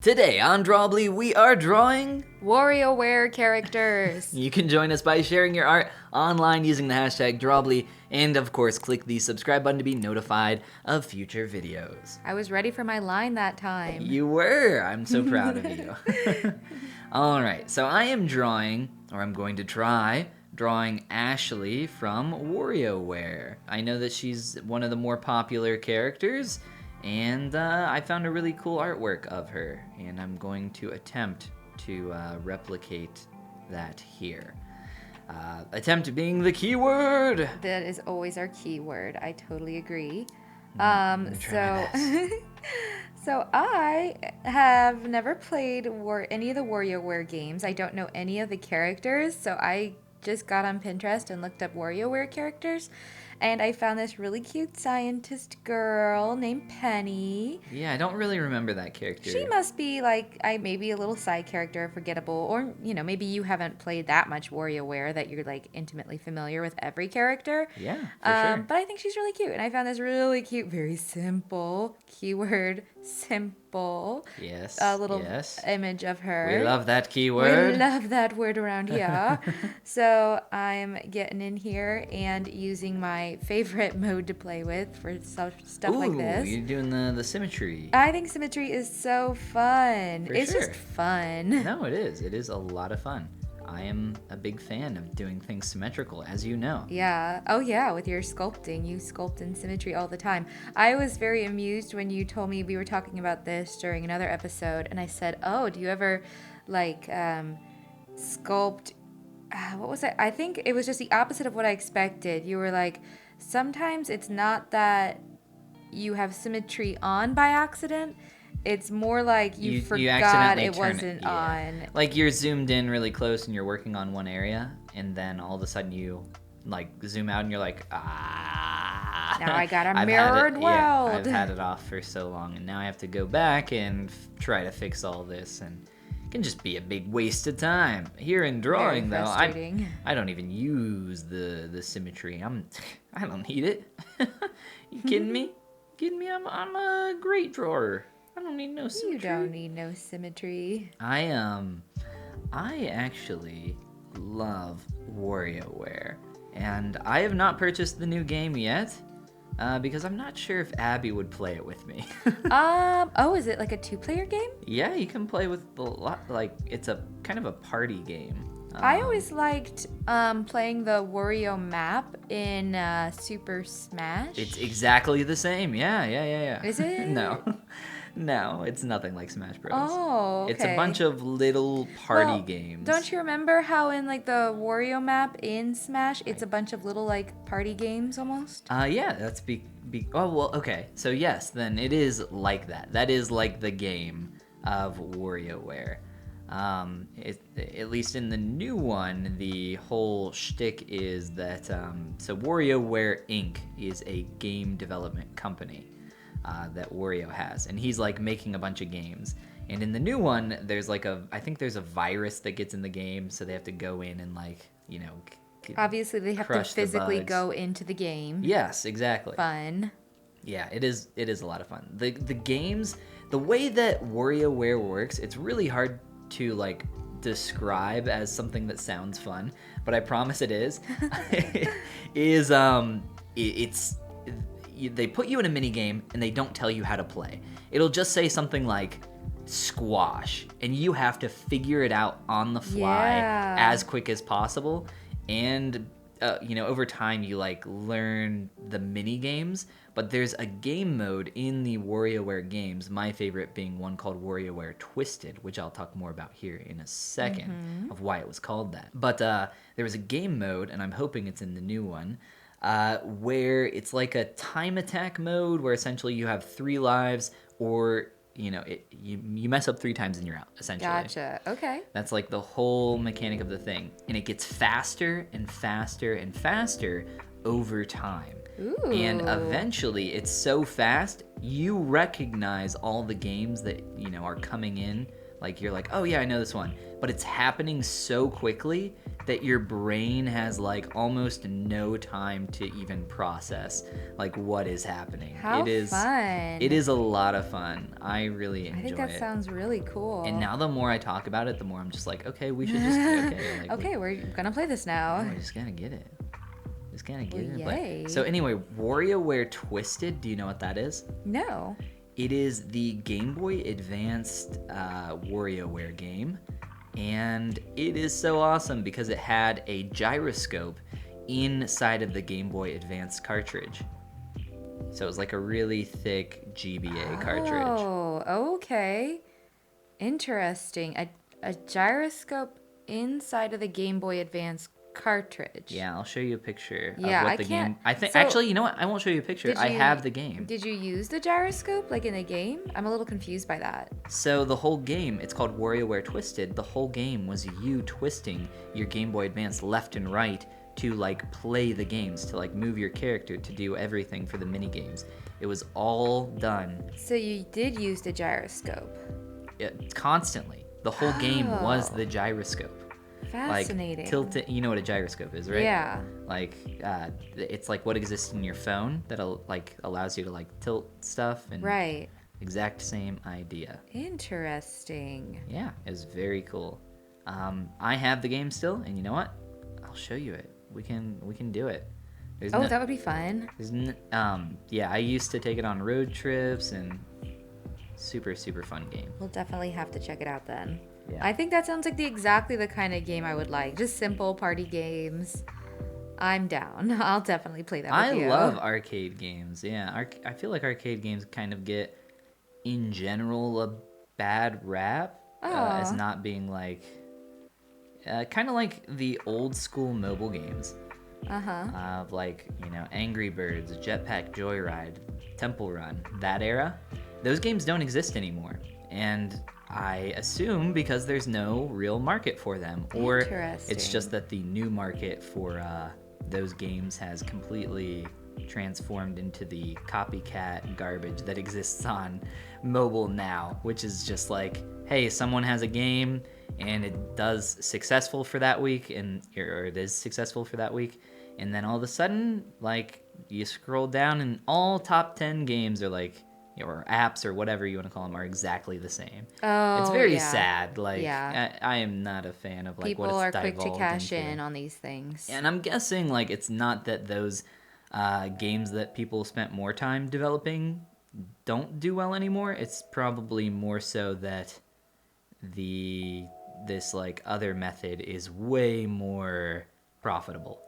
Today on Drawbli, we are drawing Warioware characters. You can join us by sharing your art online using the hashtag Drawbli, and of course click the subscribe button to be notified of future videos. I was ready for my line that time. You were! I'm so proud of you. Alright, so I am drawing, or I'm going to try, drawing Ashley from Warioware. I know that she's one of the more popular characters, and I found a really cool artwork of her, and I'm going to attempt to replicate that here. Attempt being the keyword. That is always our keyword. I totally agree. So I have never played any of the Warioware games. I don't know any of the characters, so I just got on Pinterest and looked up Warioware characters, and I found this really cute scientist girl named Penny. Yeah, I don't really remember that character. She must be like maybe a little side character, forgettable, or maybe you haven't played that much WarioWare that you're like intimately familiar with every character. Yeah, for sure. But I think she's really cute, and I found this really cute, very simple keyword, simple. Yes. Little image of her. We love that keyword. We love that word around here. So I'm getting in here and using my favorite mode to play with for stuff like this. Ooh, you're doing the symmetry. I think symmetry is so fun. It's just fun. No, it is. It is a lot of fun. I am a big fan of doing things symmetrical, as you know. Yeah. Oh, yeah. With your sculpting, you sculpt in symmetry all the time. I was very amused when you told me we were talking about this during another episode, and I said, "Oh, do you ever sculpt?" What was it? I think it was just the opposite of what I expected. You were like, sometimes it's not that you have symmetry on by accident. It's more like you forgot it wasn't on. Like you're zoomed in really close and you're working on one area, and then all of a sudden you like zoom out and you're like, now I got a mirrored world. Yeah, I've had it off for so long, and now I have to go back and try to fix all this, and it can just be a big waste of time. Here in drawing, though, I don't even use the symmetry. I don't need it. You kidding me? I'm a great drawer. I don't need no symmetry. You don't need no symmetry. I actually love WarioWare, and I have not purchased the new game yet because I'm not sure if Abby would play it with me. Oh, is it like a 2-player game? Yeah, you can play with a lot. Like it's a kind of a party game. I always liked playing the Wario map in Super Smash. It's exactly the same. Yeah. Is it? No, it's nothing like Smash Bros. Oh, okay. It's a bunch of little party games. Don't you remember how in like the Wario map in Smash, it's a bunch of little like party games almost? Yeah, that's oh, well, okay. So yes, then it is like that. That is like the game of WarioWare. At least in the new one, the whole shtick is that so Wareware Inc. is a game development company that Wario has, and he's like making a bunch of games. And in the new one, there's like I think there's a virus that gets in the game, so they have to go in and obviously they have to physically go into the game. Yes, exactly. Fun. Yeah, it is a lot of fun. The games, the way that WarioWare works, it's really hard to like describe as something that sounds fun, but I promise it is. They put you in a mini game and they don't tell you how to play. It'll just say something like squash, and you have to figure it out on the fly as quick as possible. And over time you like learn the mini games, but there's a game mode in the WarioWare games, my favorite being one called Warioware Twisted, which I'll talk more about here in a second of why it was called that. But there was a game mode, and I'm hoping it's in the new one, where it's like a time attack mode where essentially you have 3 lives, or you mess up 3 times and you're out, essentially. Gotcha. Okay. That's like the whole mechanic of the thing, and it gets faster and faster and faster over time. Ooh. And eventually it's so fast you recognize all the games that are coming in. Like you're like, oh yeah, I know this one, but it's happening so quickly that your brain has like almost no time to even process like what is happening. How fun. It is a lot of fun. I really enjoy it. I think that sounds really cool. And now the more I talk about it, the more I'm just like, okay, we should just okay. Like, okay, we're gonna play this now. we're just gonna get it. Just gonna get it. Yay. So anyway, WarioWare Twisted. Do you know what that is? No. It is the Game Boy Advanced WarioWare game, and it is so awesome because it had a gyroscope inside of the Game Boy Advance cartridge. So it was like a really thick GBA cartridge. Oh, okay. Interesting. A gyroscope inside of the Game Boy Advance cartridge. Yeah, I'll show you a picture of Yeah, what I the can't- game. I think so- actually, you know what? I won't show you a picture. I have the game. Did you use the gyroscope like in a game? I'm a little confused by that. So the whole game, it's called WarioWare Twisted. The whole game was you twisting your Game Boy Advance left and right to like play the games, to like move your character, to do everything for the mini games. It was all done So you did use the gyroscope. constantly. The whole game was Oh. the gyroscope. Fascinating. Like tilt it, you know what a gyroscope is, right? Yeah. Like it's like what exists in your phone that like allows you to like tilt stuff and Right. exact same idea. Interesting. Yeah, it's very cool. I have the game still, and you know what? I'll show you it. We can do it. There's Oh, no- that would be fun. yeah, I used to take it on road trips and super fun game. We'll definitely have to check it out then. Yeah. I think that sounds like exactly the kind of game I would like. Just simple party games. I'm down. I'll definitely play that with you. I love arcade games. Yeah, I feel like arcade games kind of get, in general, a bad rap as not being like, kind of like the old school mobile games. Of like, you know, Angry Birds, Jetpack Joyride, Temple Run, that era. Those games don't exist anymore. And I assume because there's no real market for them, or it's Interesting. just that the new market for those games has completely transformed into the copycat garbage that exists on mobile now, which is just like, hey, someone has a game and it does successful for that week, or it is successful for that week, and then all of a sudden, like, you scroll down and all top 10 games are like, or apps or whatever you want to call them, are exactly the same. Oh, It's very yeah. sad. Like, Yeah. I am not a fan of like People what are it's quick to divulged cash into. in on these things. And I'm guessing like it's not that those games that people spent more time developing don't do well anymore. It's probably more so that this like other method is way more profitable.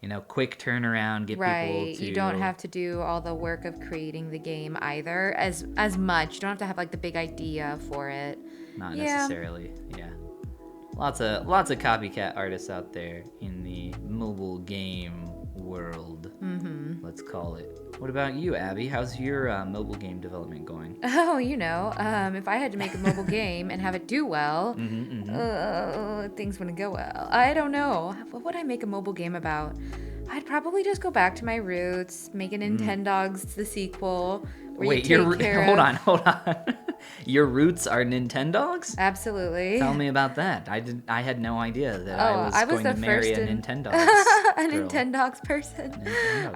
You know, quick turnaround, get people Right. to... You don't have to do all the work of creating the game either as much. You don't have to have like the big idea for it. Not Yeah. necessarily, yeah. Lots of copycat artists out there in the mobile game world. Let's call it. What about you, Abby? How's your mobile game development going? Oh, you know, if I had to make a mobile game and have it do well, things wouldn't go well. I don't know. What would I make a mobile game about? I'd probably just go back to my roots, make a Nintendogs the sequel. Where Wait, you take care hold of... on. Your roots are Nintendogs? Absolutely. Tell me about that. I had no idea that I was going the to marry first a in- Nintendogs a girl. Nintendogs person. Nintendogs.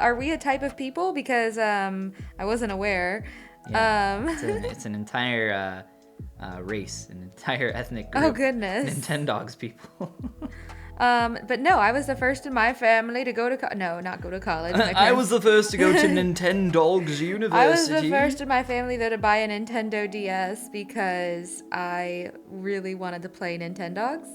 Are we a type of people? Because I wasn't aware. Yeah. It's an entire race, an entire ethnic group. Oh, goodness. Nintendogs people. But no, I was the first in my family to go to not go to college. My I was parents- the first to go to Nintendogs University. I was the first in my family though to buy a Nintendo DS because I really wanted to play Nintendogs.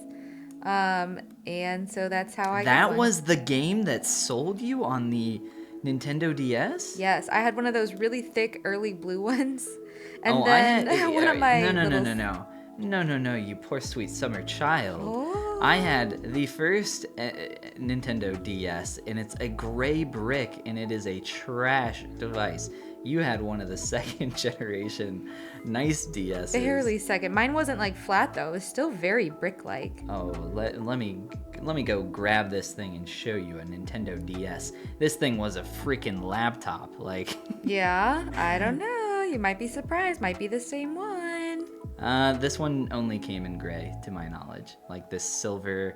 And so that's how I got That one. was the game that sold you on the Nintendo DS? Yes, I had one of those really thick early blue ones. And Oh, then I had one of my No, you poor sweet summer child. Oh. I had the first Nintendo DS, and it's a gray brick, and it is a trash device. You had one of the second generation nice DSs. barely second. Mine wasn't like flat though. It was still very brick-like. Oh, let me go grab this thing and show you a Nintendo DS. This thing was a freaking laptop, like. Yeah, I don't know. You might be surprised. Might be the same one. This one only came in gray, to my knowledge. Like this silver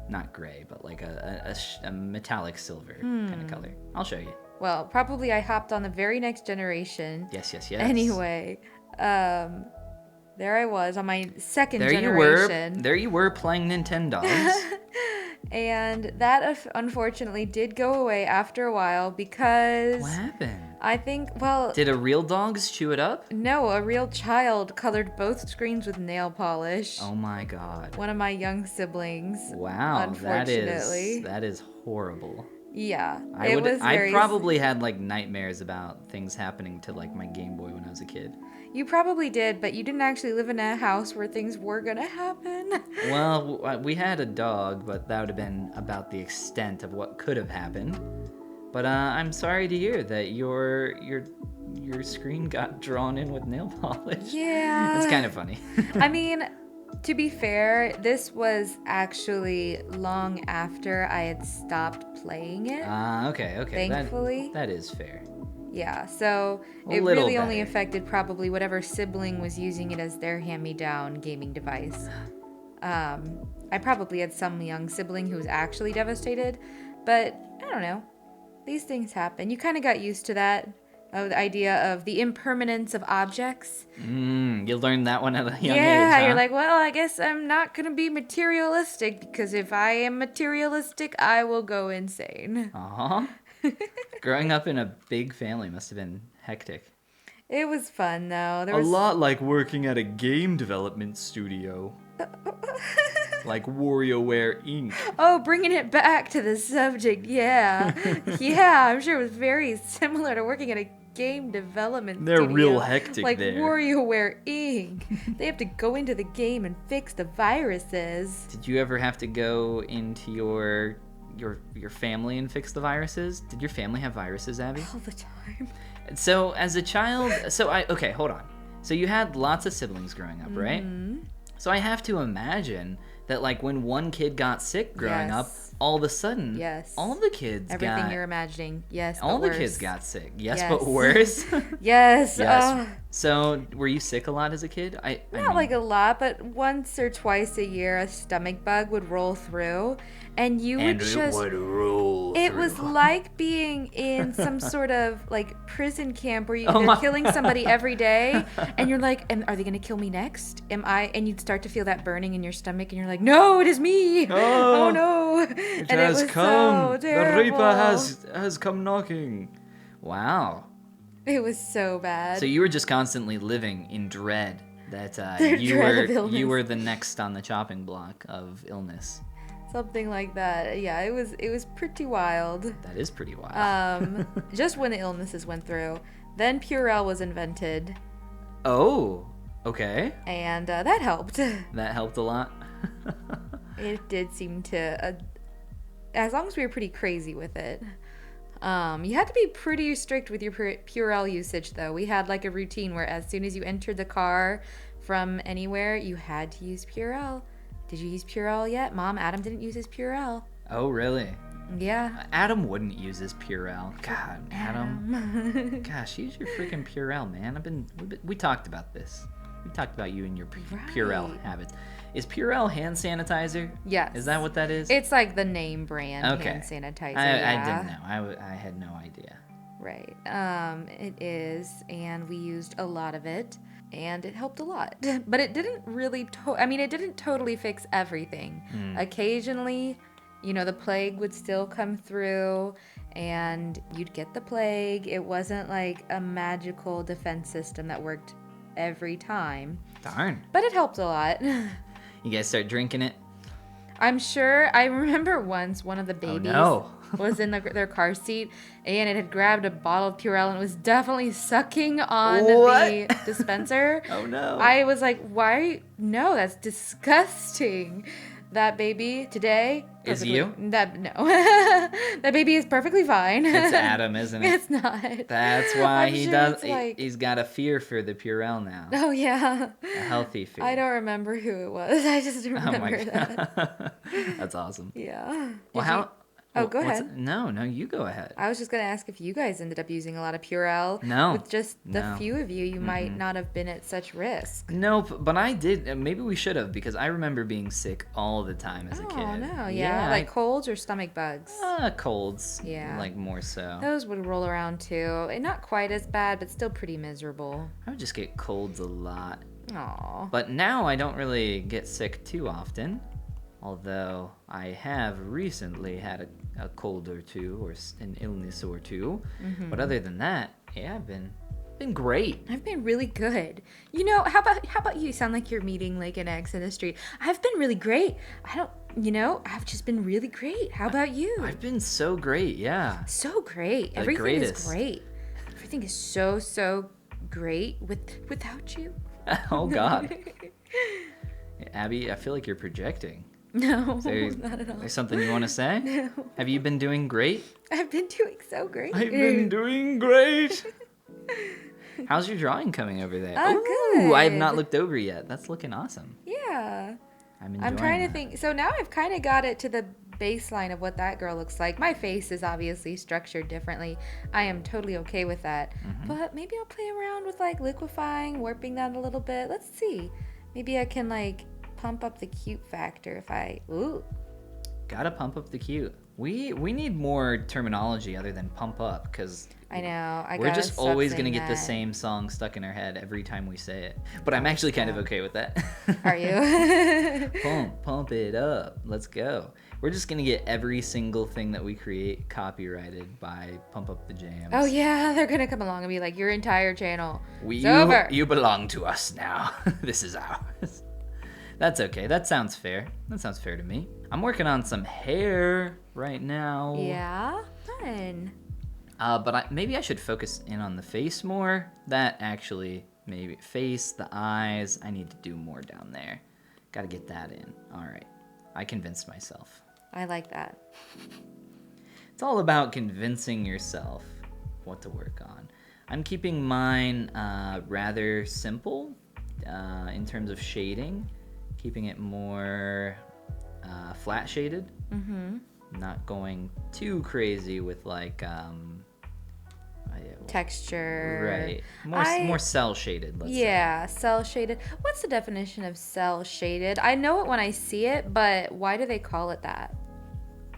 not gray, but like a metallic silver kind of color. I'll show you. Well, probably I hopped on the very next generation. Yes. Anyway, there I was on my second There generation. There you were playing Nintendogs. And that unfortunately did go away after a while because... What happened? I think, well... Did a real dogs chew it up? No, a real child colored both screens with nail polish. Oh my god. One of my young siblings. Wow, unfortunately. that is horrible. Yeah, I probably had like nightmares about things happening to like my Game Boy when I was a kid. You probably did, but you didn't actually live in a house where things were gonna happen. Well, we had a dog, but that would have been about the extent of what could have happened. But I'm sorry to hear that your screen got drawn in with nail polish. Yeah. It's kind of funny. I mean, to be fair, this was actually long after I had stopped playing it. Okay. Thankfully. That is fair. Yeah, so it really only affected probably whatever sibling was using it as their hand-me-down gaming device. I probably had some young sibling who was actually devastated, but I don't know. These things happen. You kind of got used to that, the idea of the impermanence of objects. You learned that one at a young age, Yeah, huh? you're like, well, I guess I'm not going to be materialistic, because if I am materialistic, I will go insane. Uh-huh. Growing up in a big family must have been hectic. It was fun, though. A lot like working at a game development studio. Like Wareware Inc. Oh, bringing it back to the subject, yeah. Yeah, I'm sure it was very similar to working at a game development They're studio. real hectic like there. Wareware Inc. They have to go into the game and fix the viruses. Did you ever have to go into your family and fix the viruses? Did your family have viruses, Abby? All the time. So as a child, okay, hold on. So you had lots of siblings growing up, right? So I have to imagine that like when one kid got sick growing up, all of a sudden, all the kids Everything you're imagining, yes, all but the worse. kids got sick. Yes, but worse. Yes. So were you sick a lot as a kid? I Not mean, like a lot, but once or twice a year, a stomach bug would roll through, and you would just. It would roll. It was like being in some sort of like prison camp where Oh they're my killing somebody every day, and you're like, are they gonna kill me next? Am I? And you'd start to feel that burning in your stomach, and you're like, no, it is me. Oh no! It and has it was come. so terrible. The Reaper has come knocking. Wow. It was so bad. So you were just constantly living in dread that Dread of illness. you were the next on the chopping block of illness. Something like that. Yeah, it was pretty wild. That is pretty wild. Just when the illnesses went through, then Purell was invented. Oh, okay. And that helped. That helped a lot. It did seem to, as long as we were pretty crazy with it. You had to be pretty strict with your Purell usage, though. We had like a routine where as soon as you entered the car from anywhere, you had to use Purell. Did you use Purell yet? Mom, Adam didn't use his Purell. Oh, really? Yeah. Adam wouldn't use his Purell. God, Adam. Gosh, use your freaking Purell, man. We talked about this. We talked about you and your Purell habits. Is Purell hand sanitizer? Yes. Is that what that is? It's like the name brand Okay. hand sanitizer. I didn't know. I had no idea. Right. It is, and we used a lot of it, and it helped a lot. But it didn't really, it didn't totally fix everything. Occasionally, the plague would still come through, and you'd get the plague. It wasn't like a magical defense system that worked every time. Darn. But it helped a lot. You guys start drinking it? I'm sure. I remember once one of the babies was in their car seat, and it had grabbed a bottle of Purell and was definitely sucking on the dispenser. Oh no. I was like, why? No, that's disgusting. That baby today is you? No. That baby is perfectly fine. It's Adam, isn't it? It's not. That's why I'm he sure does. it's like... He's got a fear for the Purell now. Oh yeah. A healthy fear. I don't remember who it was. I just remember that. That's awesome. Yeah. Well, Oh, go ahead. No, you go ahead. I was just going to ask if you guys ended up using a lot of Purell. No. With just the No. few of you, you might not have been at such risk. Nope, but I did. Maybe we should have, because I remember being sick all the time as a kid. Oh, no, yeah. Like colds or stomach bugs? Colds. Yeah. Like more so. Those would roll around too. And not quite as bad, but still pretty miserable. I would just get colds a lot. Aw. But now I don't really get sick too often. Although I have recently had a cold or two, or an illness or two. But other than that, yeah, I've been great. I've been really good. You know, how about you? Sound like you're meeting like an ex in the street. I've been really great. I've just been really great. How about you? I've been so great, yeah. So great. The Everything greatest. is great. Everything is so great without you. Oh, God. Abby, I feel like you're projecting. No, Is not at all. there something you want to say? No. Have you been doing great? I've been doing so great. I've been doing great. How's your drawing coming over there? Oh, Ooh, I have good. not looked over yet. That's looking awesome. Yeah. I'm enjoying I'm trying to that. think. So now I've kind of got it to the baseline of what that girl looks like. My face is obviously structured differently. I am totally okay with that. But maybe I'll play around with like liquefying, warping that a little bit. Let's see. Maybe I can like pump up the cute factor if I... Ooh. Gotta pump up the cute. We need more terminology other than pump up, because I know. we're just always gonna get the same song stuck in our head every time we say it. But I'm actually kind of okay with that. Are you? Pump it up. Let's go. We're just gonna get every single thing that we create copyrighted by Pump Up the Jams. Oh yeah, they're gonna come along and be like, your entire channel. It's You over. you belong to us now. This is ours. That's okay. That sounds fair. That sounds fair to me. I'm working on some hair right now. Yeah, fun. But maybe I should focus in on the face more. That actually, maybe face, the eyes. I need to do more down there. Got to get that in. All right. I convinced myself. I like that. It's all about convincing yourself what to work on. I'm keeping mine rather simple in terms of shading. Keeping it more flat shaded. Not going too crazy with like Texture. Right. More cell shaded, let's say. Yeah, cell shaded. What's the definition of cell shaded? I know it when I see it, but why do they call it that?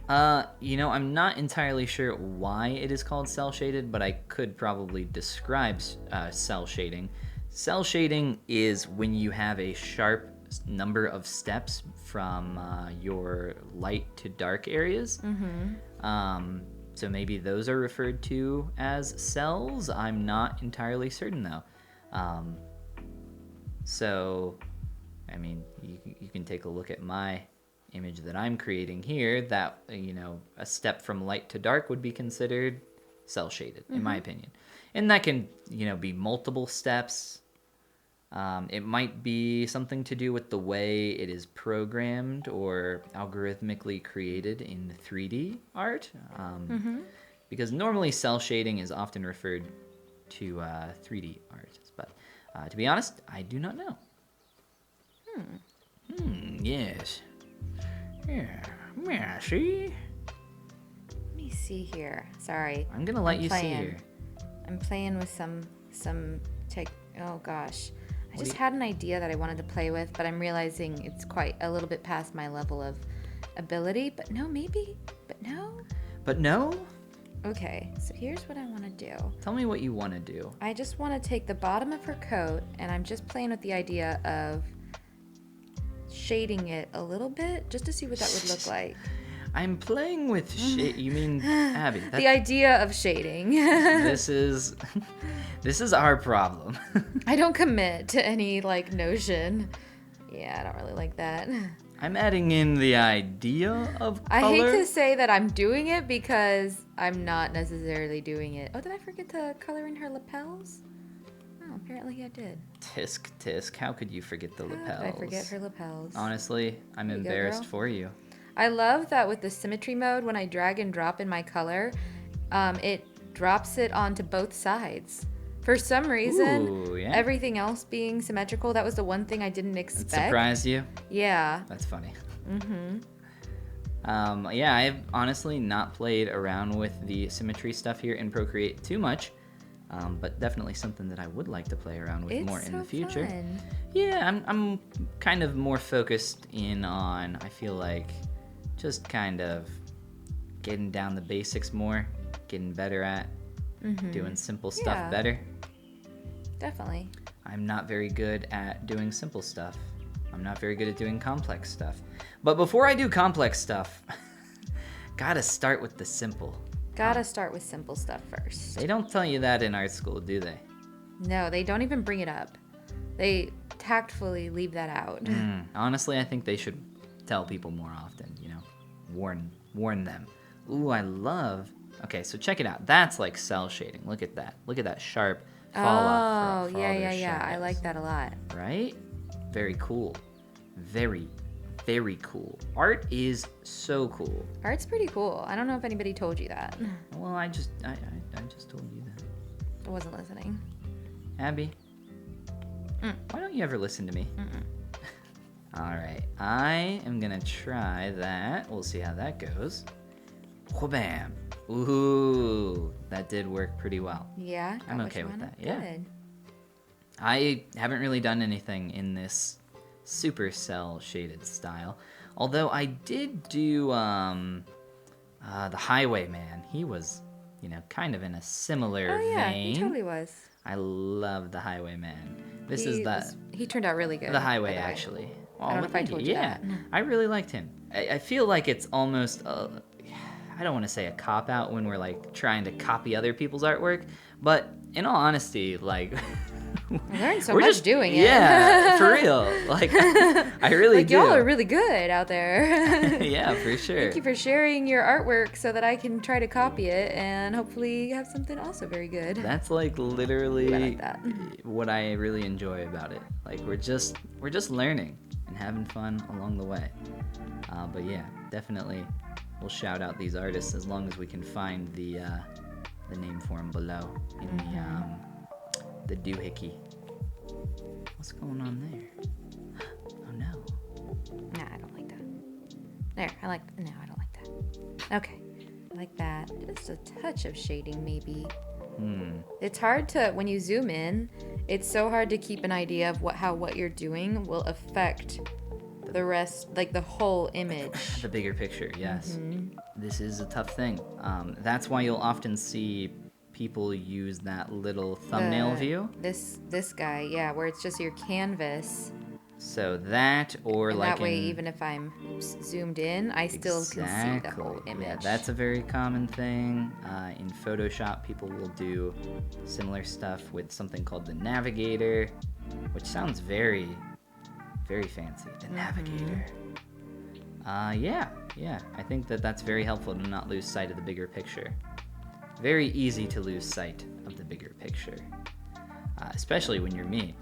I'm not entirely sure why it is called cell shaded, but I could probably describe cell shading. Cell shading is when you have a sharp number of steps from your light to dark areas. So maybe those are referred to as cells. I'm not entirely certain though. So, I mean, you can take a look at my image that I'm creating here. That, a step from light to dark would be considered cell shaded, in my opinion. And that can, be multiple steps. It might be something to do with the way it is programmed or algorithmically created in 3D art. Because normally cell shading is often referred to 3D art. But to be honest, I do not know. Yes. Yeah, see? Let me see here. Sorry. I'm going to let you see here. I'm playing with some tech. Oh gosh. I just had an idea that I wanted to play with, but I'm realizing it's quite a little bit past my level of ability. But no, maybe. But no. But no? Okay, so here's what I want to do. Tell me what you want to do. I just want to take the bottom of her coat, and I'm just playing with the idea of shading it a little bit, just to see what that would look like. I'm playing with shade. You mean, Abby? The idea of shading. This is our problem. I don't commit to any notion. Yeah, I don't really like that. I'm adding in the idea of color. I hate to say that I'm doing it because I'm not necessarily doing it. Oh, did I forget to color in her lapels? Oh, apparently I did. Tisk. How could you forget the lapels? How did I forget her lapels? Honestly, I'm There you go, embarrassed girl. for you. I love that with the symmetry mode, when I drag and drop in my color, it drops it onto both sides. For some reason, Ooh, yeah. everything else being symmetrical, that was the one thing I didn't expect. Surprise you? Yeah. That's funny. Yeah, I've honestly not played around with the symmetry stuff here in Procreate too much, but definitely something that I would like to play around with more in the future. Fun. Yeah, I'm kind of more focused in on, I feel like, just kind of getting down the basics more, getting better at doing simple stuff better. Definitely. I'm not very good at doing simple stuff. I'm not very good at doing complex stuff. But before I do complex stuff, gotta start with the simple. Gotta start with simple stuff first. They don't tell you that in art school, do they? No, they don't even bring it up. They tactfully leave that out. Honestly, I think they should tell people more often, you know, warn them. Ooh, I love... Okay, so check it out. That's like cell shading. Look at that. Look at that sharp fall off for all those yeah. I shadows. like that a lot. Right? Very cool. Very, very cool. Art is so cool. Art's pretty cool. I don't know if anybody told you that. Well, I just told you that. I wasn't listening. Abby, why don't you ever listen to me? All right, I am gonna try that. We'll see how that goes. Wha-bam. Ooh, that did work pretty well. Yeah? I'm okay with that. Good. Yeah. I haven't really done anything in this super cell shaded style, although I did do the Highwayman. He was, you know, kind of in a similar vein. He totally was. I love the Highwayman. He turned out really good. The Highway, actually. Well, I don't know if I told you that. I really liked him. I feel like it's almost, I don't want to say a cop-out when we're, like, trying to copy other people's artwork, but in all honesty, like... I learned so much doing it. Yeah, for real. Like, I really do. Y'all are really good out there. Yeah, for sure. Thank you for sharing your artwork so that I can try to copy it and hopefully have something also very good. That's like literally I like that. what I really enjoy about it. Like we're just learning and having fun along the way. But yeah, definitely we'll shout out these artists as long as we can find the name for them below in the doohickey. What's going on there? Oh no. Nah, I don't like that. No, I don't like that. Okay, I like that. Just a touch of shading, maybe. It's hard to, when you zoom in, it's so hard to keep an idea of how what you're doing will affect the rest, like the whole image. The bigger picture, yes. This is a tough thing. That's why you'll often see people use that little thumbnail view. This guy, yeah, where it's just your canvas. So that, or and like that way, even if I'm zoomed in, I still can see the whole image. Yeah, that's a very common thing. In Photoshop, people will do similar stuff with something called the Navigator, which sounds very, very fancy. The Navigator. Yeah. I think that's very helpful to not lose sight of the bigger picture. Very easy to lose sight of the bigger picture, especially when you're me,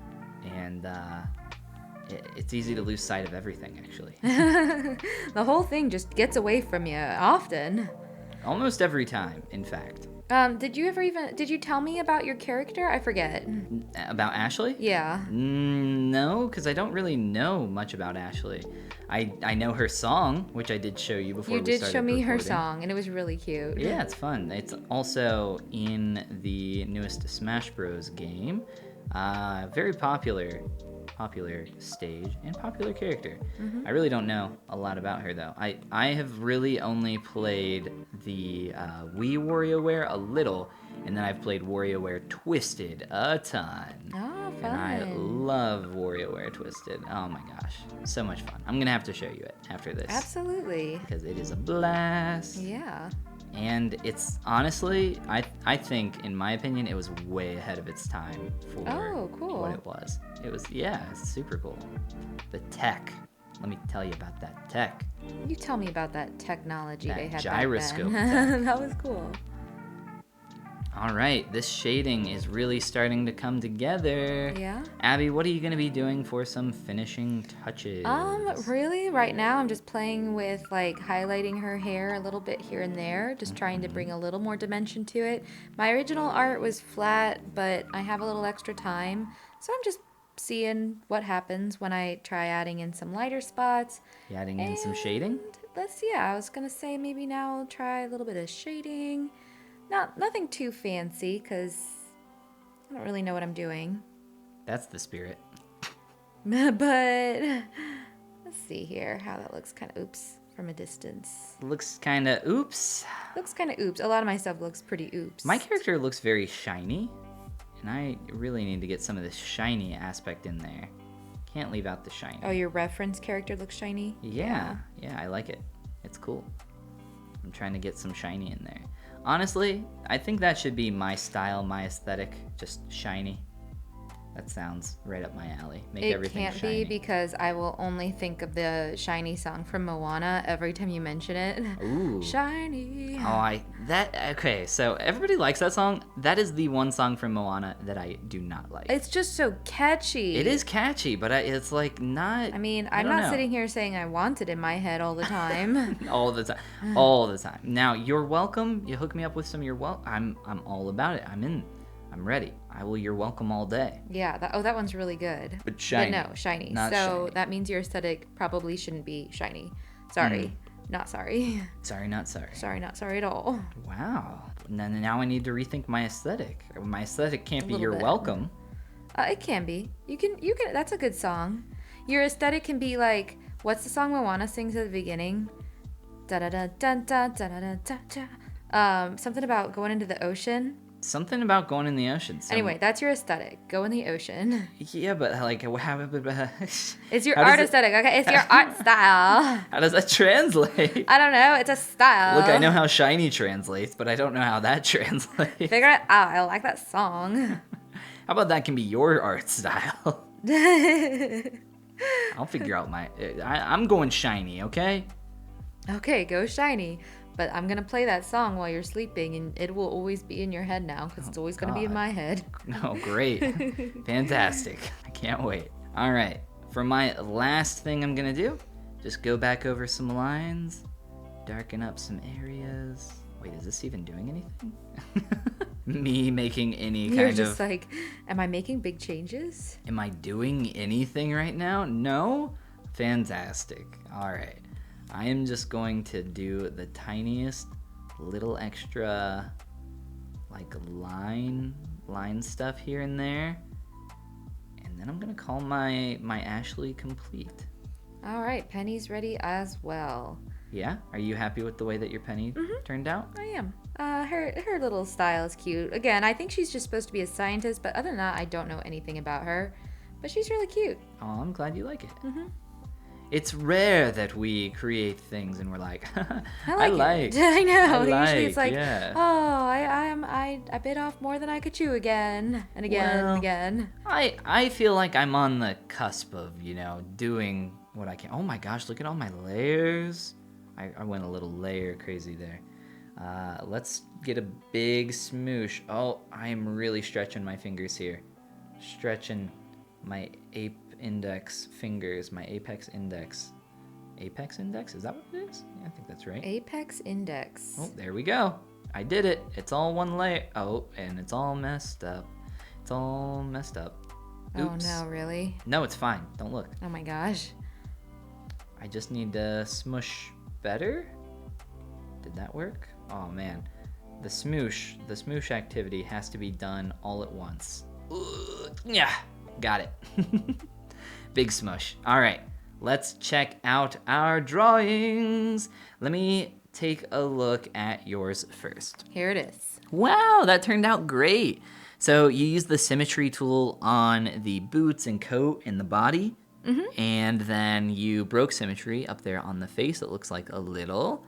and it's easy to lose sight of everything, actually. The whole thing just gets away from you often. Almost every time, in fact. Did you tell me about your character? I forget. About Ashley? Yeah. No, because I don't really know much about Ashley. I know her song, which I did show you before we started You did show me her recording. song, and it was really cute. Yeah, it's fun. It's also in the newest Smash Bros. Game. Very popular stage and popular character. I really don't know a lot about her, though. I have really only played the Wii WarioWare a little, and then I've played Warioware Twisted a ton. Oh, fun. And I love Warioware Twisted. Oh my gosh, so much fun. I'm gonna have to show you it after this. Absolutely. Because it is a blast. Yeah. And it's honestly, I think, in my opinion, it was way ahead of its time for what it was. It's super cool. The tech. Let me tell you about that tech. You tell me about that technology That they had gyroscope back then. tech. That was cool. All right, this shading is really starting to come together. Yeah? Abby, what are you going to be doing for some finishing touches? Really, right now I'm just playing with like highlighting her hair a little bit here and there, just trying to bring a little more dimension to it. My original art was flat, but I have a little extra time, so I'm just seeing what happens when I try adding in some lighter spots. You adding in some shading? I was gonna say maybe now I'll try a little bit of shading. Nothing too fancy, because I don't really know what I'm doing. That's the spirit. But let's see here how that looks. Kind of oops from a distance. Looks kind of oops. Looks kind of oops. A lot of my stuff looks pretty oops. My character looks very shiny, and I really need to get some of this shiny aspect in there. Can't leave out the shiny. Oh, your reference character looks shiny? Yeah, I like it. It's cool. I'm trying to get some shiny in there. Honestly, I think that should be my style, my aesthetic, just shiny. That sounds right up my alley. Make everything shiny. It can't be because I will only think of the Shiny song from Moana every time you mention it. Ooh. Shiny. Okay, so everybody likes that song. That is the one song from Moana that I do not like. It's just so catchy. It is catchy, but it's like not... I mean, I'm not sitting here saying I want it in my head all the time. All the time. All the time. Now, You're Welcome. You hook me up with some You're Welcome. I'm all about it. I'm in. I'm ready. I will You're Welcome all day. Yeah, that one's really good. But shiny. But no, shiny. Not so shiny. That means your aesthetic probably shouldn't be shiny. Sorry. Not sorry. Sorry, not sorry. Sorry, not sorry at all. Wow. Now I need to rethink my aesthetic. My aesthetic can't be You're bit. Welcome. It can be. You can. That's a good song. Your aesthetic can be like, what's the song Moana sings at the beginning? Da da da da da da da da da. Something about going into the ocean. Something about going in the ocean. Anyway, that's your aesthetic. Go in the ocean. Yeah, but like, it's your art aesthetic, okay? It's your art style. How does that translate? I don't know. It's a style. Look, I know how shiny translates, but I don't know how that translates. Figure it out. I like that song. How about that can be your art style? I'll figure out I'm going shiny, okay? Okay, go shiny. But I'm going to play that song while you're sleeping, and it will always be in your head now, because it's always going to be in my head. Oh, great. Fantastic. I can't wait. All right. For my last thing I'm going to do, just go back over some lines, darken up some areas. Wait, is this even doing anything? Me making any kind of... You're just like, am I making big changes? Am I doing anything right now? No? Fantastic. All right. I am just going to do the tiniest little extra like line stuff here and there. And then I'm going to call my Ashley complete. All right, Penny's ready as well. Yeah? Are you happy with the way that your Penny turned out? I am. Her little style is cute. Again, I think she's just supposed to be a scientist, but other than that, I don't know anything about her. But she's really cute. Oh, I'm glad you like it. It's rare that we create things and we're like, I like. I know. Usually it's like, yeah. oh, I bit off more than I could chew again and again and again. I feel like I'm on the cusp of, doing what I can. Oh my gosh, look at all my layers. I went a little layer crazy there. Let's get a big smoosh. Oh, I am really stretching my fingers here. Stretching my index fingers, my apex index. Apex index? Is that what it is? Yeah, I think that's right. Apex index. Oh, there we go. I did it. It's all one layer. Oh, and it's all messed up. It's all messed up. Oops. Oh no, really? No, it's fine. Don't look. Oh my gosh. I just need to smush better. Did that work? Oh man. The smoosh activity has to be done all at once. Yeah, got it. Big smush. All right, let's check out our drawings. Let me take a look at yours first. Here it is. Wow, that turned out great. So you used the symmetry tool on the boots and coat and the body, and then you broke symmetry up there on the face. It looks like a little,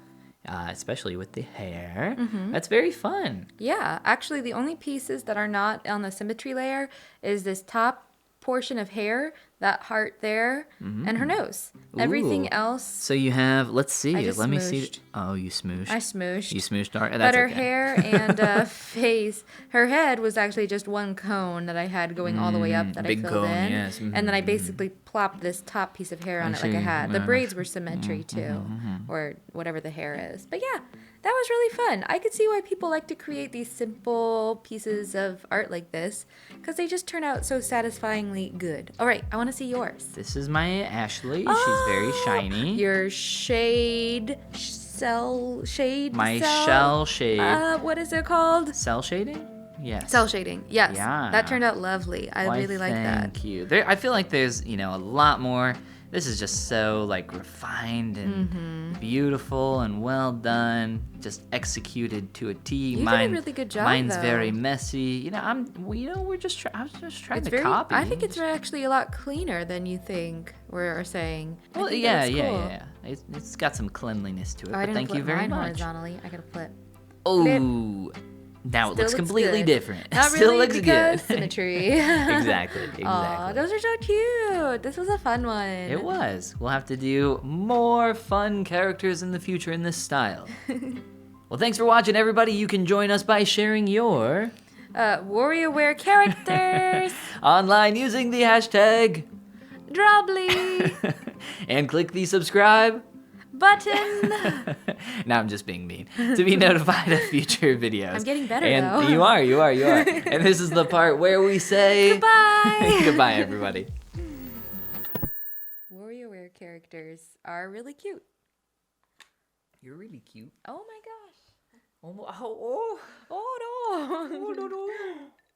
especially with the hair. That's very fun. Yeah, actually the only pieces that are not on the symmetry layer is this top portion of hair, that heart there, and her nose. Everything else. So you have, let's see, let me see. smooshed. Oh, you smooshed. I smooshed. You smooshed art. But her hair and face, her head was actually just one cone that I had going all the way up that I big filled cone, in. yes. And then I basically plopped this top piece of hair on I it like I see. had. The braids were symmetry too, or whatever the hair is. But yeah, That was really fun. I could see why people like to create these simple pieces of art like this, because they just turn out so satisfyingly good. All right, I want to see yours. This is my Ashley. She's very shiny. Your shade cell shade. My cell? shell shade. What is it called? Cell shading? Yes. Cell shading. Yes. Yeah. That turned out lovely. I really like that. Thank you. I feel like there's, a lot more. This is just so like refined and beautiful and well done, just executed to a T. You did a really good job. Mine's though. very messy. I was just trying to copy. I think it's actually a lot cleaner than you think we're saying. Well, yeah. It's got some cleanliness to it. I But thank you very mine much. horizontally. I gotta flip. Oh, now it looks completely good. different. Not Still really looks because good. symmetry. Exactly. Aw, those are so cute. This was a fun one. It was. We'll have to do more fun characters in the future in this style. Well, thanks for watching, everybody. You can join us by sharing your Warioware characters. online using the hashtag Drawbli and click the subscribe button. Now I'm just being mean. To be notified of future videos. I'm getting better and though. You are. And this is the part where we say Goodbye. Goodbye, everybody. Warioware characters are really cute. You're really cute. Oh my gosh. Oh no. Oh no. Oh no.